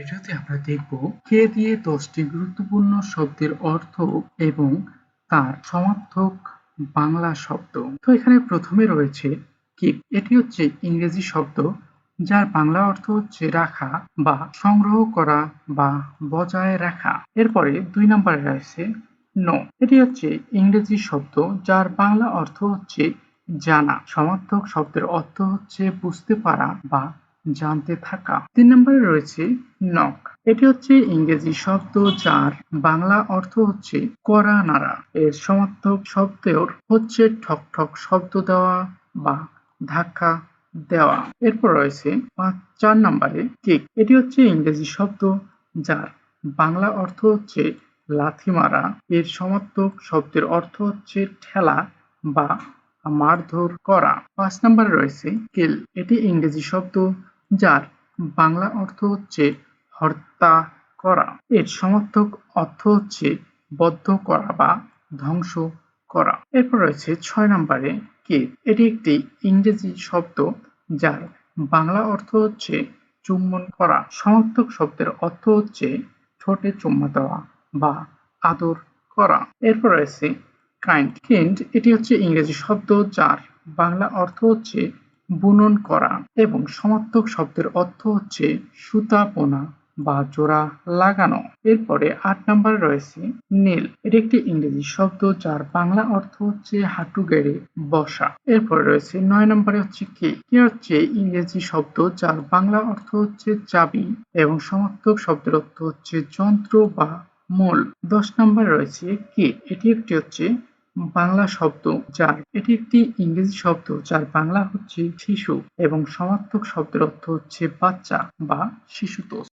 ভিডিওতে আমরা দেখব কে দিয়ে 10টি গুরুত্বপূর্ণ শব্দের অর্থ এবং তার সমার্থক বাংলা শব্দ। তো এখানে প্রথমে রয়েছে কিপ। এটি হচ্ছে ইংরেজি শব্দ যার বাংলা অর্থ হচ্ছে রাখা বা সংগ্রহ করা বা বজায় রাখা। এরপরে 2 নম্বরে রয়েছে নো। এটি হচ্ছে ইংরেজি শব্দ যার বাংলা অর্থ হচ্ছে জানা। সমার্থক শব্দের অর্থ হচ্ছে বুঝতে পারা বা জানতে থাকা। 3 নম্বরে রয়েছে নক। এটি হচ্ছে ইংরেজি শব্দ যার বাংলা অর্থ হচ্ছে কড়া নাড়া। এর সমার্থক শব্দের হচ্ছে ঠক ঠক শব্দ দেওয়া বা ধাক্কা দেওয়া। এরপর রয়েছে 4 নম্বরে কিক। এটি হচ্ছে ইংরেজি শব্দ যার বাংলা অর্থ হচ্ছে লাথি মারা। এর সমার্থক শব্দের অর্থ হচ্ছে ঠেলা বা মারধর করা। 5 নম্বরে রয়েছে কিল। এটি ইংরেজি শব্দ যার বাংলা অর্থ হচ্ছে হত্যা করা। এর সমার্থক অর্থ হচ্ছে বদ্ধ করা বা ধ্বংস করা। এরপর রয়েছে 6 নম্বরে কিস। এটি একটি ইংরেজি শব্দ যার বাংলা অর্থ হচ্ছে চুম্বন করা। সমার্থক শব্দের অর্থ হচ্ছে ঠোঁটে চুম্মা দেওয়া বা আদর করা। এরপর রয়েছে কাইন্ড। এটি হচ্ছে ইংরেজি শব্দ যার বাংলা অর্থ হচ্ছে বুনন করা এবং সমার্থক শব্দের অর্থ হচ্ছে সুতা বোনা বা জোড়া লাগানো। এরপরে 8 নম্বরে রয়েছে নীল। এটি একটি ইংরেজি শব্দ যার বাংলা অর্থ হচ্ছে হাঁটু গেড়ে বসা। এরপরে রয়েছে 9 নম্বরে হচ্ছে কি হচ্ছে ইংরেজি শব্দ যার বাংলা অর্থ হচ্ছে চাবি এবং সমার্থক শব্দের অর্থ হচ্ছে যন্ত্র বা মূল। 10 নম্বরে রয়েছে কে। এটি হচ্ছে বাংলা শব্দ এটি একটি ইংরেজি শব্দ যার বাংলা হচ্ছে শিশু এবং সমার্থক শব্দের অর্থ হচ্ছে বাচ্চা বা শিশুতোষ।